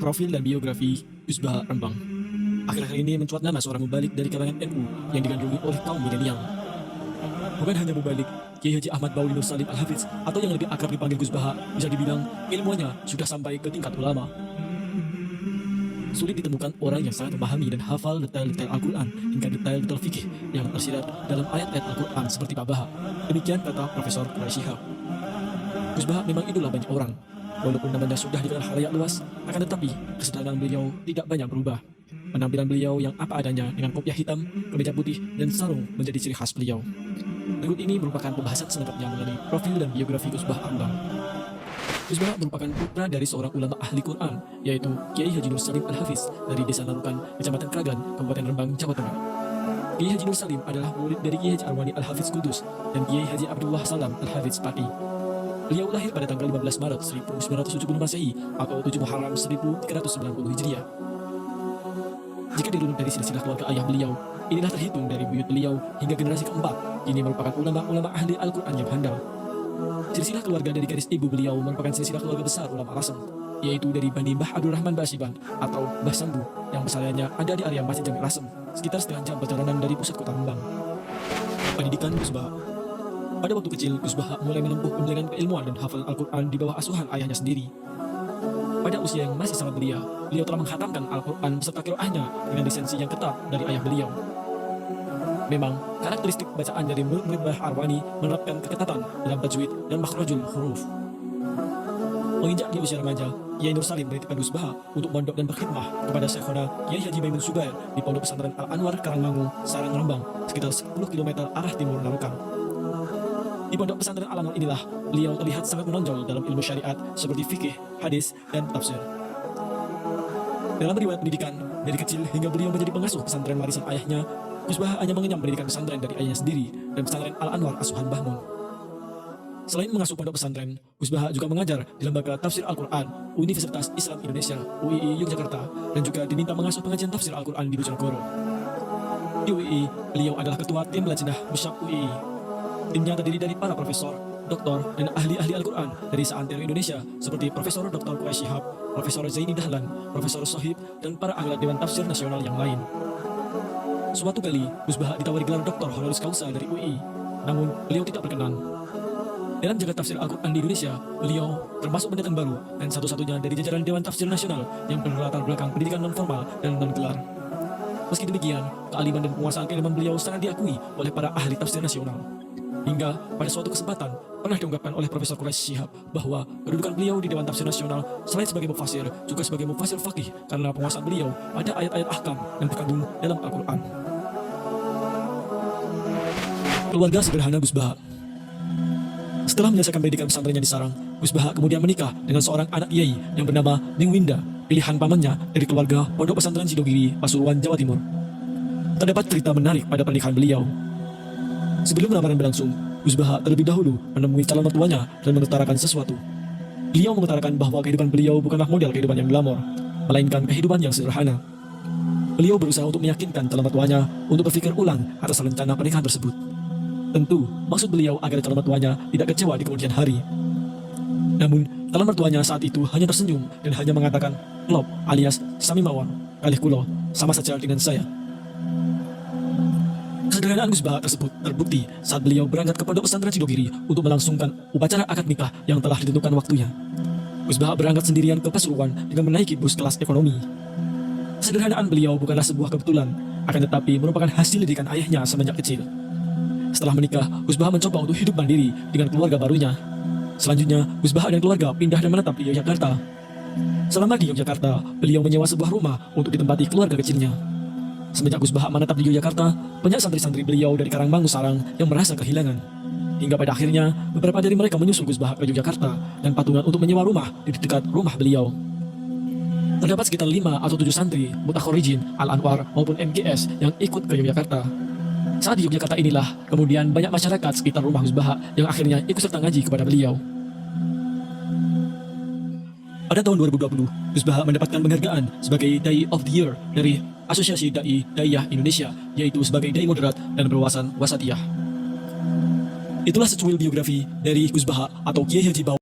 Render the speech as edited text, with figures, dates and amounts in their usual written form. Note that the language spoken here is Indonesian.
Profil dan biografi Gus Baha Rembang. Akhir-akhir ini mencuat nama seorang mubalik dari kalangan NU yang digandrungi oleh kaum milenial. Bukan hanya mubalik, Kiai Haji Ahmad Bauli Nur Salim Al-Hafiz atau yang lebih akrab dipanggil Gus Baha bisa dibilang ilmunya sudah sampai ke tingkat ulama. Sulit ditemukan orang yang sangat memahami dan hafal detail-detail Al-Quran hingga detail-detail fikih yang tersirat dalam ayat-ayat Al-Quran seperti Pak Baha. Demikian kata Profesor Quraish Shihab. Gus Baha memang idola banyak orang. Walaupun namanya sudah dikenal khalayak luas, akan tetapi kesadaran beliau tidak banyak berubah. Penampilan beliau yang apa adanya dengan kopiah hitam, kemeja putih, dan sarung menjadi ciri khas beliau. Berikut ini merupakan pembahasan selengkapnya mengenai profil dan biografi Gus Baha Rembang. Gus Baha merupakan putra dari seorang ulama ahli Quran, yaitu Kiai Haji Nur Salim Al-Hafiz dari Desa Larukan, Kecamatan Kragan, Kabupaten Rembang, Jawa Tengah. Kiai Haji Nur Salim adalah murid dari Kiai Haji Arwani Al-Hafiz Kudus dan Kiai Haji Abdullah Salam Al-Hafiz Pati. Beliau lahir pada tanggal 15 Maret 1970 Masehi atau 7 Muharram 1390 Hijriah. Jika dirunut dari silsilah keluarga ayah beliau, inilah terhitung dari buyut beliau hingga generasi keempat, kini merupakan ulama-ulama ahli Al-Quran yang handal. Silsilah keluarga dari garis ibu beliau merupakan silsilah keluarga besar ulama Rasem, yaitu dari Bani Mbah Abdul Rahman Basiban atau Mbah Sambu yang besarnya ada di area Masjid Jami Rasem, sekitar setengah jam perjalanan dari pusat kota Rembang. Pendidikan Gus Baha. Pada waktu kecil, Gus Baha mulai menempuh pendidikan keilmuan dan hafal Al-Quran di bawah asuhan ayahnya sendiri. Pada usia yang masih sangat belia, beliau telah menghatamkan Al-Quran beserta qiraahnya dengan lisensi yang ketat dari ayah beliau. Memang, karakteristik bacaan dari murid-murid Mbah Arwani menerapkan keketatan dalam tajwid dan makhrajul huruf. Menginjak di usia remaja, Kiai Nur Salim menitipkan Gus Baha untuk mondok dan berkhidmah kepada Syekhona Kiai Haji Maimun Subair di Pondok Pesantren Al-Anwar Karangmangu, Sarang Rembang, sekitar 10 km arah timur Larukan. Di pondok pesantren Al-Anwar inilah beliau terlihat sangat menonjol dalam ilmu syariat seperti fikih, hadis, dan tafsir. Dalam riwayat pendidikan, dari kecil hingga beliau menjadi pengasuh pesantren warisan ayahnya, Gus Baha hanya mengenyam pendidikan pesantren dari ayahnya sendiri dan pesantren Al-Anwar asuhan Mbah Mun. Selain mengasuh pondok pesantren, Gus Baha juga mengajar di Lembaga Tafsir Al-Quran Universitas Islam Indonesia UII Yogyakarta dan juga diminta mengasuh pengajian tafsir Al-Quran di Bojonegoro. Di UII, beliau adalah ketua tim Lajnah Musyaf UII. Timnya terdiri dari para profesor, doktor, dan ahli-ahli Al-Quran dari seantero Indonesia seperti Profesor Dr. Quraish Shihab, Profesor Zaini Dahlan, Profesor Sohib, dan para anggota Dewan Tafsir Nasional yang lain. Suatu kali, Gus Baha ditawari gelar Doktor Honoris Causa dari UI, namun beliau tidak berkenan. Dalam jagat tafsir Al-Quran di Indonesia, beliau termasuk pendatang baru dan satu-satunya dari jajaran Dewan Tafsir Nasional yang berlatar belakang pendidikan non-formal dan non-gelar. Meski demikian, kealiman dan penguasaan keilmuan beliau sangat diakui oleh para ahli tafsir nasional. Hingga pada suatu kesempatan pernah diungkapkan oleh Profesor Quraish Shihab bahwa kedudukan beliau di Dewan Tafsir Nasional selain sebagai mufasir juga sebagai mufasir faqih karena penguasaan beliau pada ayat-ayat ahkam yang terkandung dalam Al-Quran. Keluarga sederhana Gus Baha. Setelah menyelesaikan pendidikan pesantrennya di Sarang, Gus Baha kemudian menikah dengan seorang anak kiai yang bernama Ning Winda, pilihan pamannya dari keluarga Pondok Pesantren Sidogiri, Pasuruan, Jawa Timur. Terdapat cerita menarik pada pernikahan beliau. Sebelum lamaran berlangsung, Gus Baha terlebih dahulu menemui calon mertuanya dan mengutarakan sesuatu. Beliau mengutarakan bahwa kehidupan beliau bukanlah model kehidupan yang glamor, melainkan kehidupan yang sederhana. Beliau berusaha untuk meyakinkan calon mertuanya untuk berpikir ulang atas rencana pernikahan tersebut. Tentu, maksud beliau agar calon mertuanya tidak kecewa di kemudian hari. Namun, calon mertuanya saat itu hanya tersenyum dan hanya mengatakan, "Klop alias sami mawon, kalih kulo, sama saja dengan saya." Kesederhanaan Gus Baha tersebut terbukti saat beliau berangkat ke Pondok Pesantren Sidogiri untuk melangsungkan upacara akad nikah yang telah ditentukan waktunya. Gus Baha berangkat sendirian ke Pasuruan dengan menaiki bus kelas ekonomi. Kesederhanaan beliau bukanlah sebuah kebetulan, akan tetapi merupakan hasil didikan ayahnya semenjak kecil. Setelah menikah, Gus Baha mencoba untuk hidup mandiri dengan keluarga barunya. Selanjutnya, Gus Baha dan keluarga pindah dan menetap di Yogyakarta. Selama di Yogyakarta, beliau menyewa sebuah rumah untuk ditempati keluarga kecilnya. Semenjak Gus Baha menetap di Yogyakarta, banyak santri-santri beliau dari Karangmangu Sarang yang merasa kehilangan. Hingga pada akhirnya, beberapa dari mereka menyusul Gus Baha ke Yogyakarta dan patungan untuk menyewa rumah di dekat rumah beliau. Terdapat sekitar 5 atau 7 santri, mutakhorijin, Al-Anwar maupun MGS yang ikut ke Yogyakarta. Saat di Yogyakarta inilah, kemudian banyak masyarakat sekitar rumah Gus Baha yang akhirnya ikut serta ngaji kepada beliau. Pada tahun 2020, Gus Baha mendapatkan penghargaan sebagai Dai of the Year dari Asosiasi Dai Daiyah Indonesia, yaitu sebagai Dai Moderat dan Berwawasan Wasatiyah. Itulah secuil biografi dari Gus Baha atau Kiai Haji Bauli.